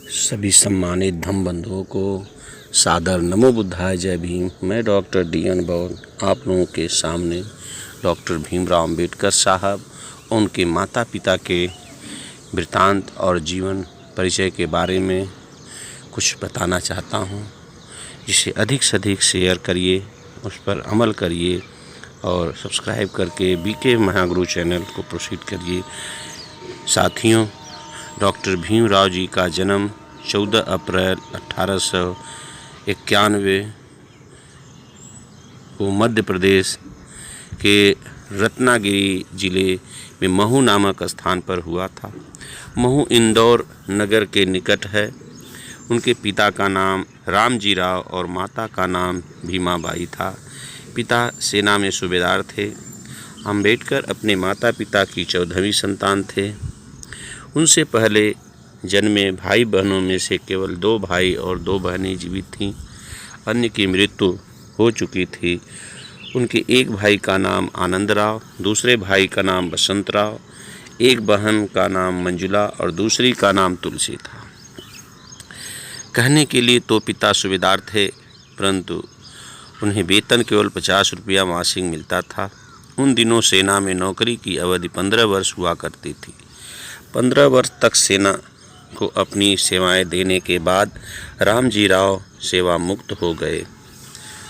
सभी सम्मानित धम्म बंधुओं को सादर नमो बुद्धाय जय भीम। मैं डॉक्टर डी.एन. बौर आप लोगों के सामने डॉक्टर भीमराव अंबेडकर साहब, उनके माता पिता के वृत्तांत और जीवन परिचय के बारे में कुछ बताना चाहता हूँ, जिसे अधिक से अधिक शेयर करिए, उस पर अमल करिए और सब्सक्राइब करके बीके महागुरु चैनल को प्रोसीड करिए। साथियों, डॉक्टर भीमराव जी का जन्म 14 अप्रैल 1891 को मध्य प्रदेश के रत्नागिरी जिले में महू नामक स्थान पर हुआ था। महू इंदौर नगर के निकट है। उनके पिता का नाम रामजी राव और माता का नाम भीमाबाई था। पिता सेना में सूबेदार थे। अंबेडकर अपने माता पिता की 14वीं संतान थे। उनसे पहले जन्मे भाई बहनों में से केवल 2 भाई और 2 बहनें जीवित थीं। अन्य की मृत्यु हो चुकी थी। उनके एक भाई का नाम आनंदराव, दूसरे भाई का नाम बसंतराव, एक बहन का नाम मंजुला और दूसरी का नाम तुलसी था। कहने के लिए तो पिता सूबेदार थे, परंतु उन्हें वेतन केवल 50 रुपया मासिक मिलता था। उन दिनों सेना में नौकरी की अवधि 15 वर्ष हुआ करती थी। 15 वर्ष तक सेना को अपनी सेवाएं देने के बाद रामजी राव सेवा मुक्त हो गए।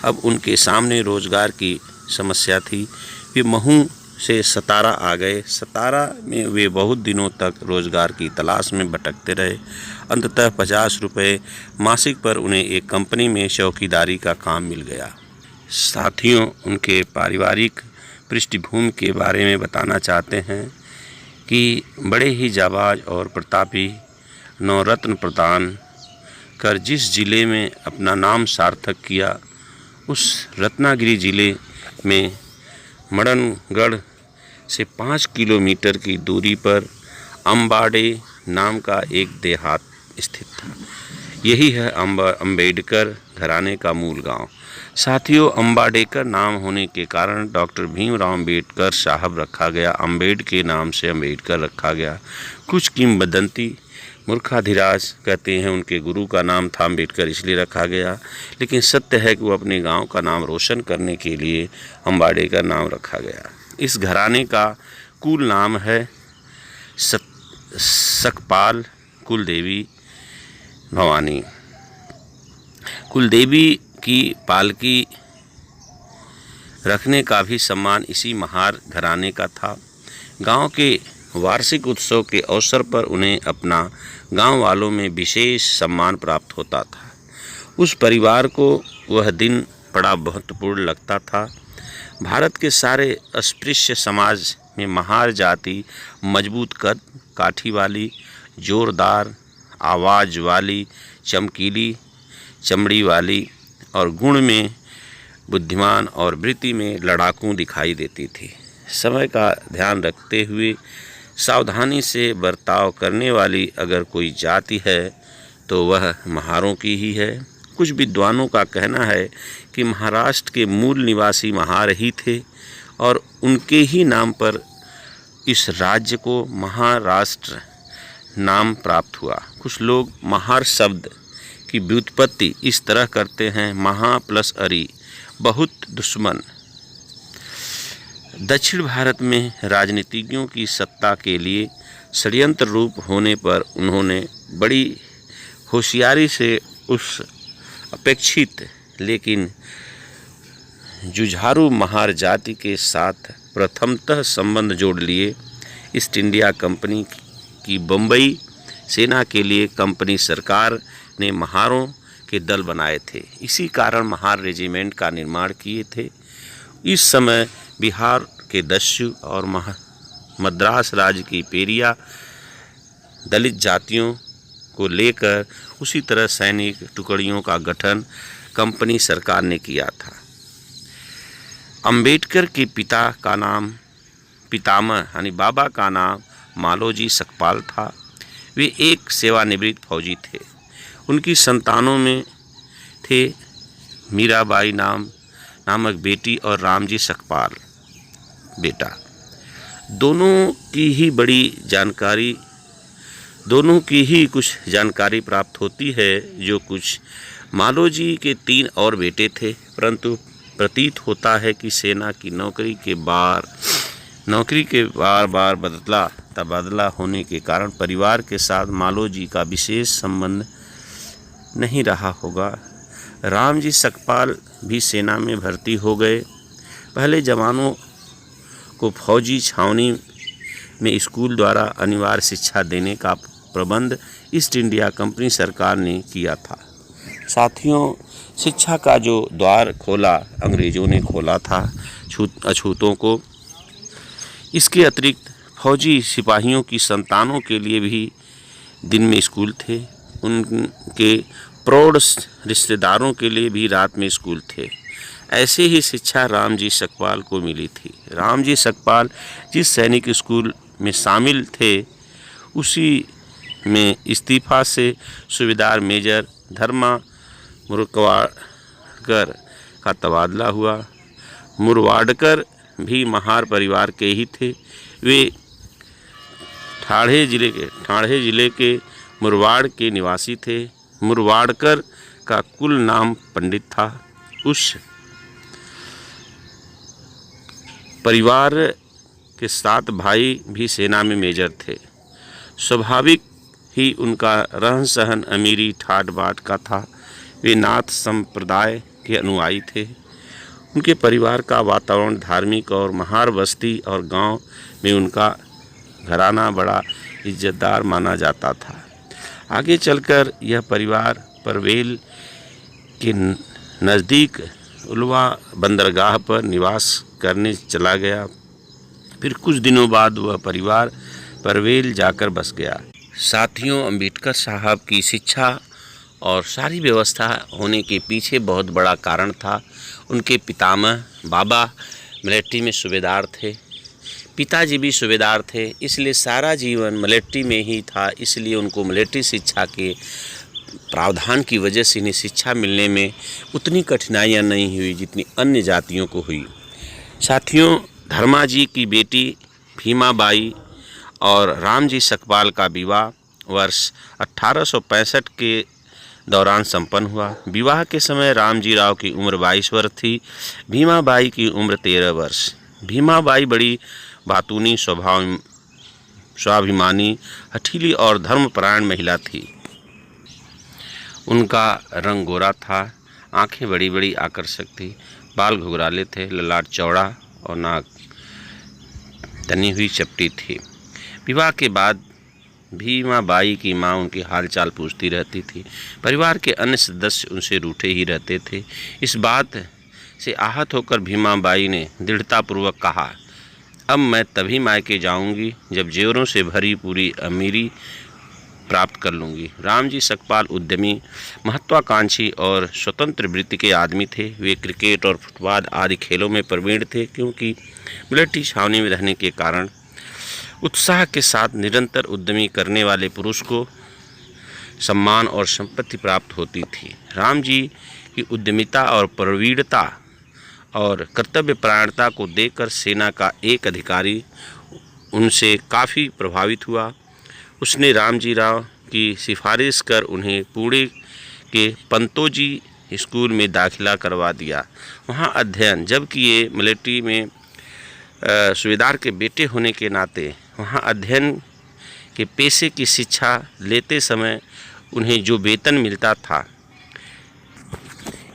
अब उनके सामने रोजगार की समस्या थी। वे महू से सतारा आ गए। सतारा में वे बहुत दिनों तक रोजगार की तलाश में भटकते रहे। अंततः 50 रुपये मासिक पर उन्हें एक कंपनी में चौकीदारी का काम मिल गया। साथियों, उनके पारिवारिक पृष्ठभूमि के बारे में बताना चाहते हैं कि बड़े ही जाबाज और प्रतापी नवरत्न प्रदान कर जिस जिले में अपना नाम सार्थक किया, उस रत्नागिरी जिले में मड़नगढ़ से 5 किलोमीटर की दूरी पर अम्बाडे नाम का एक देहात स्थित था। यही है अंबेडकर घराने का मूल गांव। साथियों, अम्बाडेकर नाम होने के कारण डॉक्टर भीमराव अंबेडकर साहब रखा गया। अम्बेड के नाम से अंबेडकर रखा गया। कुछ किंवदंती मूर्खाधिराज कहते हैं उनके गुरु का नाम था अंबेडकर, इसलिए रखा गया, लेकिन सत्य है कि वो अपने गांव का नाम रोशन करने के लिए अम्बाडेकर नाम रखा गया। इस घराने का कुल नाम है सकपाल कुलदेवी भवानी। कुलदेवी की पालकी रखने का भी सम्मान इसी महार घराने का था। गांव के वार्षिक उत्सव के अवसर पर उन्हें अपना गांव वालों में विशेष सम्मान प्राप्त होता था। उस परिवार को वह दिन बड़ा महत्वपूर्ण लगता था। भारत के सारे अस्पृश्य समाज में महार जाति मजबूत कद, काठी वाली, जोरदार आवाज़ वाली, चमकीली चमड़ी वाली और गुण में बुद्धिमान और वृत्ति में लड़ाकू दिखाई देती थी। समय का ध्यान रखते हुए सावधानी से बर्ताव करने वाली अगर कोई जाति है तो वह महारों की ही है। कुछ विद्वानों का कहना है कि महाराष्ट्र के मूल निवासी महार ही थे और उनके ही नाम पर इस राज्य को महाराष्ट्र नाम प्राप्त हुआ। कुछ लोग महार शब्द की व्युत्पत्ति इस तरह करते हैं, महा प्लस अरी, बहुत दुश्मन। दक्षिण भारत में राजनीतिज्ञों की सत्ता के लिए षड्यंत्र रूप होने पर उन्होंने बड़ी होशियारी से उस अपेक्षित लेकिन जुझारू महार जाति के साथ प्रथमतः संबंध जोड़ लिए। ईस्ट इंडिया कंपनी की बम्बई सेना के लिए कंपनी सरकार ने महारों के दल बनाए थे। इसी कारण महार रेजिमेंट का निर्माण किए थे। इस समय बिहार के दस्यु और मद्रास राज्य की पेरिया दलित जातियों को लेकर उसी तरह सैनिक टुकड़ियों का गठन कंपनी सरकार ने किया था। अंबेडकर के पिता का नाम पितामह यानी बाबा का नाम मालोजी सकपाल था। वे एक सेवानिवृत्त फौजी थे। उनकी संतानों में थे मीराबाई नामक बेटी और रामजी सकपाल बेटा। दोनों की ही बड़ी जानकारी दोनों की ही कुछ जानकारी प्राप्त होती है। जो कुछ मालोजी के 3 और बेटे थे, परंतु प्रतीत होता है कि सेना की नौकरी के बार बार तबादला होने के कारण परिवार के साथ मालोजी का विशेष संबंध नहीं रहा होगा। रामजी सकपाल भी सेना में भर्ती हो गए। पहले जवानों को फौजी छावनी में स्कूल द्वारा अनिवार्य शिक्षा देने का प्रबंध ईस्ट इंडिया कंपनी सरकार ने किया था। साथियों, शिक्षा का जो द्वार खोला अंग्रेज़ों ने खोला था अछूतों को। इसके अतिरिक्त फौजी सिपाहियों की संतानों के लिए भी दिन में स्कूल थे। उनके प्रौढ़ रिश्तेदारों के लिए भी रात में स्कूल थे। ऐसे ही शिक्षा रामजी सकपाल को मिली थी। रामजी सकपाल जिस सैनिक स्कूल में शामिल थे, उसी में इस्तीफा से सूबेदार मेजर धर्मा मुरवाडकर का तबादला हुआ। मुरवाडकर भी महार परिवार के ही थे। वे ठाणे जिले के मुरवाड़ के निवासी थे। मुरवाडकर का कुल नाम पंडित था। उस परिवार के 7 भाई भी सेना में मेजर थे। स्वाभाविक ही उनका रहन सहन अमीरी ठाट बाट का था। वे नाथ संप्रदाय के अनुयायी थे। उनके परिवार का वातावरण धार्मिक और महार बस्ती और गांव में उनका घराना बड़ा इज्जतदार माना जाता था। आगे चलकर यह परिवार परवेल के नज़दीक उलवा बंदरगाह पर निवास करने चला गया। फिर कुछ दिनों बाद वह परिवार परवेल जाकर बस गया। साथियों, अंबेडकर साहब की शिक्षा और सारी व्यवस्था होने के पीछे बहुत बड़ा कारण था। उनके पितामह बाबा मिलिट्री में सूबेदार थे, पिताजी भी सूबेदार थे, इसलिए सारा जीवन मिलिट्री में ही था। इसलिए उनको मिलिट्री शिक्षा के प्रावधान की वजह से इन्हें शिक्षा मिलने में उतनी कठिनाइयां नहीं हुई जितनी अन्य जातियों को हुई। साथियों, धर्माजी की बेटी भीमाबाई और रामजी सकपाल का विवाह वर्ष 1865 के दौरान संपन्न हुआ। विवाह के समय रामजी राव की उम्र 22 वर्ष थी, भीमाबाई की उम्र 13 वर्ष। भीमाबाई बड़ी बातूनी, स्वाभिमानी, हठीली और धर्मपरायण महिला थी। उनका रंग गोरा था, आंखें बड़ी बड़ी आकर्षक थी, बाल घुघराले थे, ललाट चौड़ा और नाक तनी हुई चपटी थी। विवाह के बाद भीमाबाई की मां उनकी हालचाल पूछती रहती थी। परिवार के अन्य सदस्य उनसे रूठे ही रहते थे। इस बात से आहत होकर भीमाबाई ने दृढ़तापूर्वक कहा, अब मैं तभी मायके जाऊंगी जब जेवरों से भरी पूरी अमीरी प्राप्त कर लूँगी। रामजी सकपाल उद्यमी, महत्वाकांक्षी और स्वतंत्र वृत्ति के आदमी थे। वे क्रिकेट और फुटबॉल आदि खेलों में प्रवीण थे, क्योंकि मिलिट्री छावनी में रहने के कारण उत्साह के साथ निरंतर उद्यमी करने वाले पुरुष को सम्मान और संपत्ति प्राप्त होती थी। राम जी की उद्यमिता और प्रवीणता और कर्तव्यपरायणता को देखकर सेना का एक अधिकारी उनसे काफ़ी प्रभावित हुआ। उसने रामजी राव की सिफारिश कर उन्हें पुणे के पंतोजी स्कूल में दाखिला करवा दिया। वहाँ अध्ययन, जबकि ये मिलिट्री में सूबेदार के बेटे होने के नाते वहाँ अध्ययन के पेशे की शिक्षा लेते समय उन्हें जो वेतन मिलता था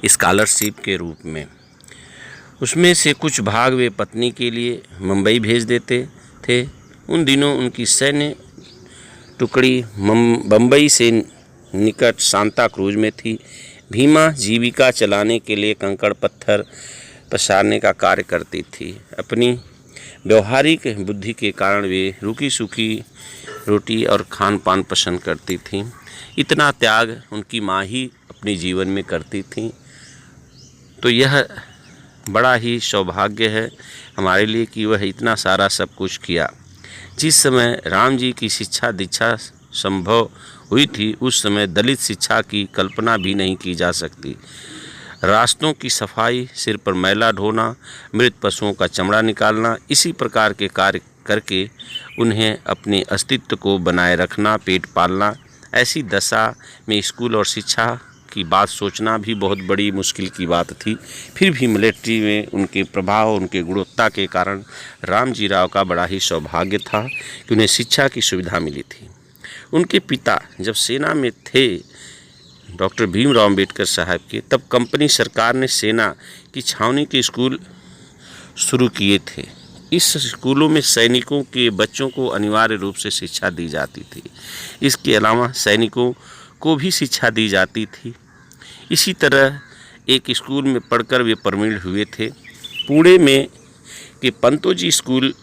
स्कॉलरशिप के रूप में, उसमें से कुछ भाग वे पत्नी के लिए मुंबई भेज देते थे। उन दिनों उनकी सैन्य टुकड़ी बम्बई से निकट सांता क्रूज में थी। भीमा जीविका चलाने के लिए कंकड़ पत्थर पसारने का कार्य करती थी। अपनी व्यवहारिक बुद्धि के कारण वे रूखी सूखी रोटी और खान पान पसंद करती थीं। इतना त्याग उनकी माँ ही अपने जीवन में करती थीं। तो यह बड़ा ही सौभाग्य है हमारे लिए कि वह इतना सारा सब कुछ किया। जिस समय राम जी की शिक्षा दीक्षा संभव हुई थी, उस समय दलित शिक्षा की कल्पना भी नहीं की जा सकती। रास्तों की सफाई, सिर पर मैला ढोना, मृत पशुओं का चमड़ा निकालना, इसी प्रकार के कार्य करके उन्हें अपने अस्तित्व को बनाए रखना, पेट पालना, ऐसी दशा में स्कूल और शिक्षा की बात सोचना भी बहुत बड़ी मुश्किल की बात थी। फिर भी मिलिट्री में उनके प्रभाव, उनके गुणवत्ता के कारण रामजी राव का बड़ा ही सौभाग्य था कि उन्हें शिक्षा की सुविधा मिली थी। उनके पिता जब सेना में थे, डॉक्टर भीमराव अम्बेडकर साहब के, तब कंपनी सरकार ने सेना की छावनी के स्कूल शुरू किए थे। इस स्कूलों में सैनिकों के बच्चों को अनिवार्य रूप से शिक्षा दी जाती थी। इसके अलावा सैनिकों को भी शिक्षा दी जाती थी। इसी तरह एक स्कूल में पढ़कर वे प्रवीण हुए थे। पुणे में के पंतोजी स्कूल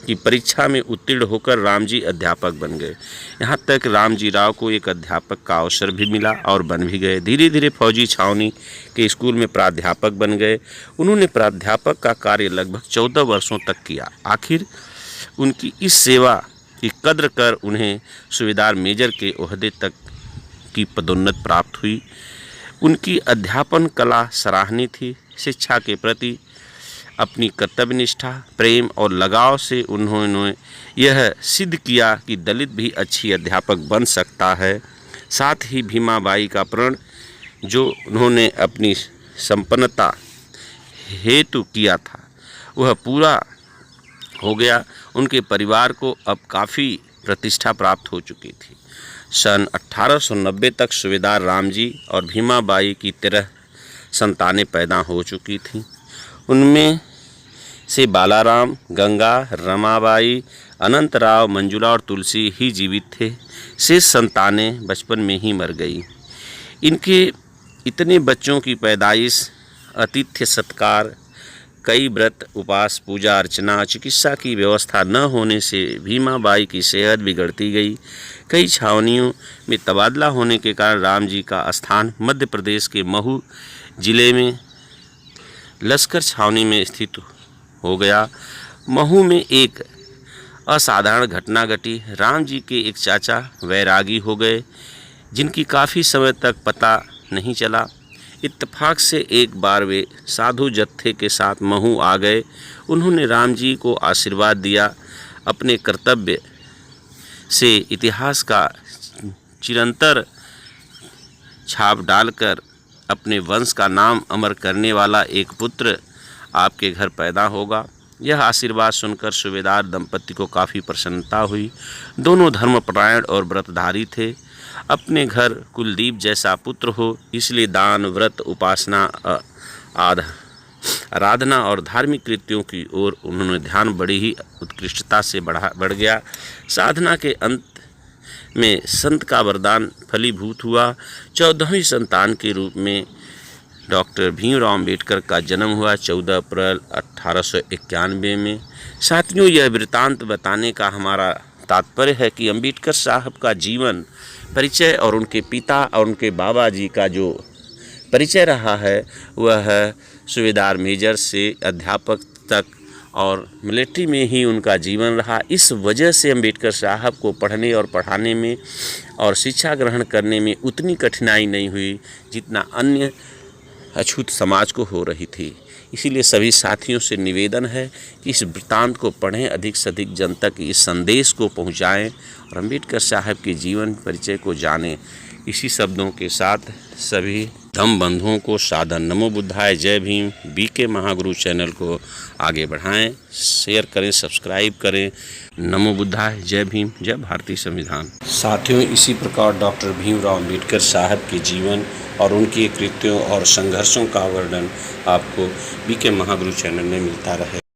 की परीक्षा में उत्तीर्ण होकर रामजी अध्यापक बन गए। यहाँ तक रामजी राव को एक अध्यापक का अवसर भी मिला और बन भी गए। धीरे धीरे फौजी छावनी के स्कूल में प्राध्यापक बन गए। उन्होंने प्राध्यापक का कार्य लगभग 14 वर्षों तक किया। आखिर उनकी इस सेवा की कद्र कर उन्हें सूबेदार मेजर के ओहदे तक की पदोन्नति प्राप्त हुई। उनकी अध्यापन कला सराहनीय थी। शिक्षा के प्रति अपनी कर्तव्यनिष्ठा, प्रेम और लगाव से उन्होंने यह सिद्ध किया कि दलित भी अच्छी अध्यापक बन सकता है। साथ ही भीमाबाई का प्रण जो उन्होंने अपनी संपन्नता हेतु किया था वह पूरा हो गया। उनके परिवार को अब काफ़ी प्रतिष्ठा प्राप्त हो चुकी थी। सन 1890 तक सूबेदार रामजी और भीमाबाई की 13 संतानें पैदा हो चुकी थीं। उनमें से बालाराम, गंगा, रमाबाई, अनंतराव, मंजुला और तुलसी ही जीवित थे। शेष संतानें बचपन में ही मर गई। इनके इतने बच्चों की पैदाइश, आतिथ्य सत्कार, कई व्रत, उपवास, पूजा अर्चना, चिकित्सा की व्यवस्था न होने से भीमाबाई की सेहत बिगड़ती गई। कई छावनियों में तबादला होने के कारण रामजी का स्थान मध्य प्रदेश के महू जिले में लश्कर छावनी में स्थित हो गया। महू में एक असाधारण घटना घटी। राम जी के एक चाचा वैरागी हो गए जिनकी काफ़ी समय तक पता नहीं चला। इत्तेफाक से एक बार वे साधु जत्थे के साथ महू आ गए। उन्होंने राम जी को आशीर्वाद दिया। अपने कर्तव्य से इतिहास का चिरंतर छाप डालकर अपने वंश का नाम अमर करने वाला एक पुत्र आपके घर पैदा होगा। यह आशीर्वाद सुनकर सूबेदार दंपति को काफ़ी प्रसन्नता हुई। दोनों धर्मपरायण और व्रतधारी थे। अपने घर कुलदीप जैसा पुत्र हो, इसलिए दान, व्रत, उपासना, आराधना और धार्मिक कृत्यों की ओर उन्होंने ध्यान बड़ी ही उत्कृष्टता से बढ़ गया। साधना के अंत में संत का वरदान फलीभूत हुआ। 14वीं संतान के रूप में डॉक्टर भीमराव अम्बेडकर का जन्म हुआ 14 अप्रैल 1891 में। साथियों, यह वृत्तांत बताने का हमारा तात्पर्य है कि अम्बेडकर साहब का जीवन परिचय और उनके पिता और उनके बाबा जी का जो परिचय रहा है वह सूबेदार मेजर से अध्यापक तक और मिलिट्री में ही उनका जीवन रहा। इस वजह से अम्बेडकर साहब को पढ़ने और पढ़ाने में और शिक्षा ग्रहण करने में उतनी कठिनाई नहीं हुई जितना अन्य अछूत समाज को हो रही थी। इसीलिए सभी साथियों से निवेदन है कि इस वृत्तांत को पढ़ें, अधिक से अधिक जन तक इस संदेश को पहुंचाएं और अम्बेडकर साहब के जीवन परिचय को जानें। इसी शब्दों के साथ सभी धम्म बंधुओं को सादर नमो बुद्धाय, जय भीम। बीके महागुरु चैनल को आगे बढ़ाएं, शेयर करें, सब्सक्राइब करें। नमो बुद्धाय, जय भीम, जय भारतीय संविधान। साथियों, इसी प्रकार डॉक्टर भीमराव अम्बेडकर साहब के जीवन और उनके कृत्यों और संघर्षों का वर्णन आपको बीके महागुरु चैनल में मिलता रहे।